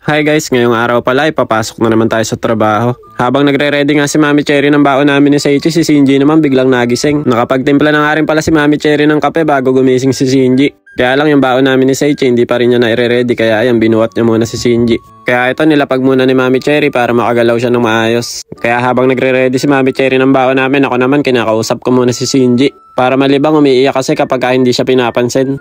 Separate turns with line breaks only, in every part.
Hi guys, ngayong araw pala papasok na naman tayo sa trabaho. Habang nagre-ready nga si Mami Cherry ng baon namin ni Seichi, si Shinji naman biglang nagising. Nakapagtimpla na nga rin pala si Mami Cherry ng kape bago gumising si Shinji. Kaya lang yung baon namin ni Seichi hindi pa rin niya na-ready kaya ayan binuhat niya muna si Shinji. Kaya ito nilapag muna ni Mami Cherry para makagalaw siya ng maayos. Kaya habang nagre-ready si Mami Cherry ng baon namin, ako naman kinakausap ko muna si Shinji. Para malibang umiiyak kasi kapag hindi siya pinapansin.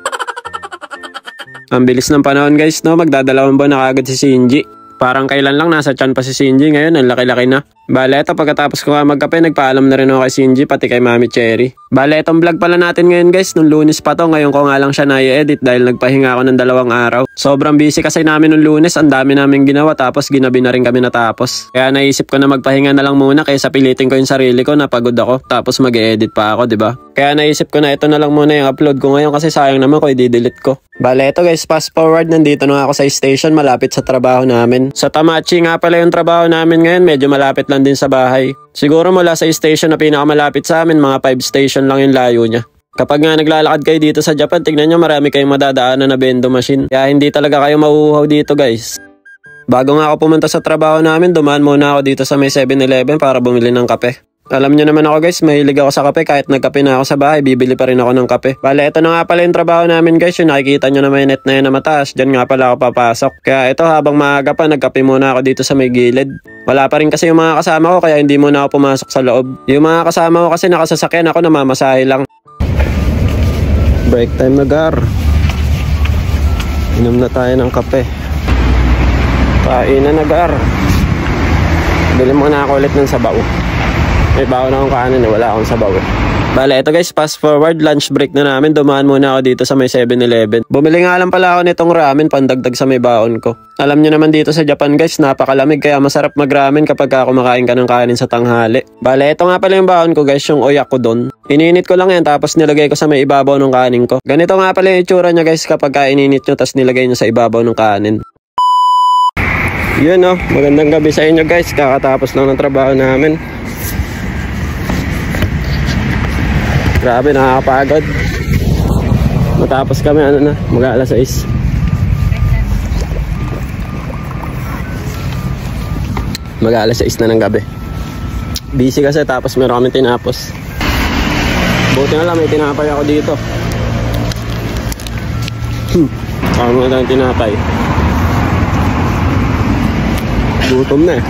Ang bilis ng panahon guys, no? Magdadalawang buwan na kagad si Shinji. Parang kailan lang nasa tiyan pa si Shinji, ngayon ang laki-laki na. Bale, ito pagkatapos ko nga magkape, nagpaalam na rin ako kay Shinji pati kay Mami Cherry. Bale, itong vlog pala natin ngayon guys, nung Lunes pa to, ngayon ko nga lang siya na-edit dahil nagpahinga ako ng 2 araw. Sobrang busy kasi namin nung Lunes, ang dami namin ginawa tapos ginabi na rin kami natapos. Kaya naisip ko na magpahinga na lang muna kaysa pilitin ko yung sarili ko na pagod ako tapos mag-edit pa ako, diba? Kaya naisip ko na ito na lang muna yung upload ko ngayon kasi sayang naman ko i-delete ko. Bale, ito guys, fast forward, nandito na ako sa station malapit sa trabaho namin. Sa Tamachi nga pala yung trabaho namin ngayon, medyo malapit lang din sa bahay. Siguro mula sa station na pinakamalapit sa amin, mga 5 station lang yung layo niya. Kapag nga naglalakad kayo dito sa Japan, tignan nyo marami kayong madadaanan na bendo machine. Kaya hindi talaga kayo mauuhaw dito guys. Bago nga ako pumunta sa trabaho namin, dumaan muna ako dito sa may 7-Eleven para bumili ng kape. Alam nyo naman ako guys, mahilig ako sa kape, kahit nagkape na ako sa bahay, bibili pa rin ako ng kape. Bale, ito na nga pala yung trabaho namin guys, yung nakikita nyo na may net na yan na mataas, dyan nga pala ako papasok. Kaya ito habang maaga pa, nagkape muna ako dito sa may gilid. Wala pa rin kasi yung mga kasama ko, kaya hindi muna ako pumasok sa loob. Yung mga kasama ko kasi nakasasakyan ako, namamasahe lang. Break time na gar. Inom na tayo ng kape. Kainan na gar. Bili muna ako ulit ng sabaw. May baon akong kanin eh, wala akong sabaw eh. Bale, ito guys, fast forward, lunch break na namin. Dumaan muna ako dito sa may 7-Eleven. Bumili nga lang pala ako nitong ramen, pandagdag sa may baon ko. Alam nyo naman dito sa Japan guys, napakalamig kaya masarap mag-ramen kapag kumakain ka ng kanin sa tanghali. Bale, ito nga pala yung baon ko guys, yung oyakodon. Ininit ko lang yan tapos nilagay ko sa may ibabaw ng kanin ko. Ganito nga pala yung itsura niya guys kapag ininit nyo tapos nilagay nyo sa ibabaw ng kanin. Yun oh, magandang gabi sa inyo guys, kakatapos lang ng trabaho namin. Grabe, nakakapagod. Matapos kami, mag-aalas 6. Mag-aalas 6 na ng gabi. Busy kasi tapos meron kami tinapos. Buti na lang may tinapay ako dito. Kaya mo na tinapay. Gutom na eh.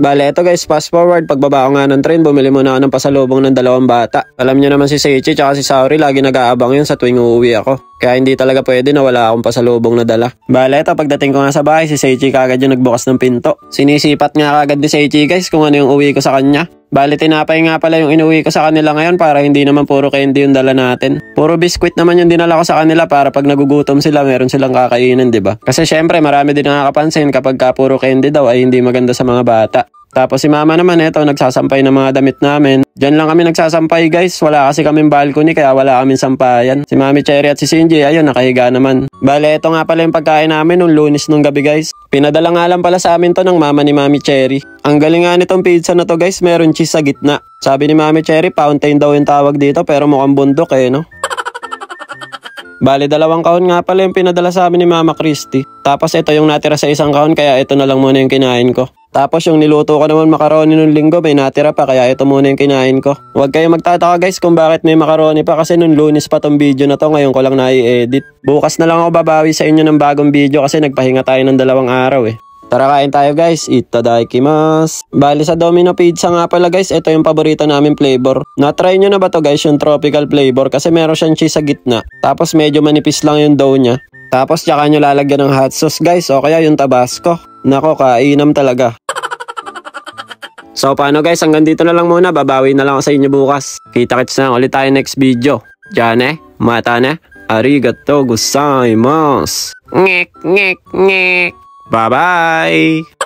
Bale, ito guys, fast forward, pagbaba ko nga ng train, bumili muna ako ng pasalubong ng 2 bata. Alam nyo naman si Seichi tsaka si Saori, lagi nag-aabang yun sa tuwing uuwi ako. Kaya hindi talaga pwede na wala akong pasalubong na dala. Bale, ito, pagdating ko nga sa bahay, si Seichi kagad yung nagbukas ng pinto. Sinisipat nga kagad ni Seichi guys kung ano yung uwi ko sa kanya. Bale, tinapay nga pala yung inuwi ko sa kanila ngayon para hindi naman puro candy yung dala natin. Puro biskwit naman yung dinala ko sa kanila para pag nagugutom sila, meron silang kakainin, diba? Kasi syempre, marami din nakakapansin kapag puro candy daw ay hindi maganda sa mga bata. Tapos si mama naman ito, nagsasampay ng mga damit namin. Diyan lang kami nagsasampay guys, wala kasi kaming balcony kaya wala kaming sampayan. Si Mami Cherry at si Shinji, ayun, nakahiga naman. Bale, ito nga pala yung pagkain namin nung Lunes nung gabi guys. Pinadala nga lang pala sa amin to ng mama ni Mami Cherry. Ang galing nga nitong pizza na to guys, meron cheese sa gitna. Sabi ni Mami Cherry, fountain daw yung tawag dito pero mukhang bundok eh, no? Bale, 2 kahon nga pala yung pinadala sa amin ni Mama Christy. Tapos ito yung natira sa 1 kahon kaya ito na lang muna yung kinain ko. Tapos yung niluto ko naman macaroni nung linggo may natira pa kaya ito muna yung kinain ko. Huwag kayo magtataka guys kung bakit may macaroni pa kasi nung Lunes pa tong video na to, ngayon ko lang na-i-edit. Bukas na lang ako babawi sa inyo ng bagong video kasi nagpahinga tayo ng 2 araw eh. Tara kain tayo guys, itadakimasu. Bali sa Domino Pizza nga pala guys, ito yung paborito namin flavor. Na-try nyo na ba to guys yung tropical flavor kasi meron siyang cheese sa gitna. Tapos medyo manipis lang yung dough niya. Tapos tsaka nyo lalagyan ng hot sauce guys o kaya yung tabasco. Nako, kainam talaga. So paano guys, hanggang dito na lang muna, babawi na lang ako sa inyo bukas. Kita-kits na ulit tayo next video. Diyan mata na, arigatou gozaimasu. Ngek, ngek, ngek. Bye-bye!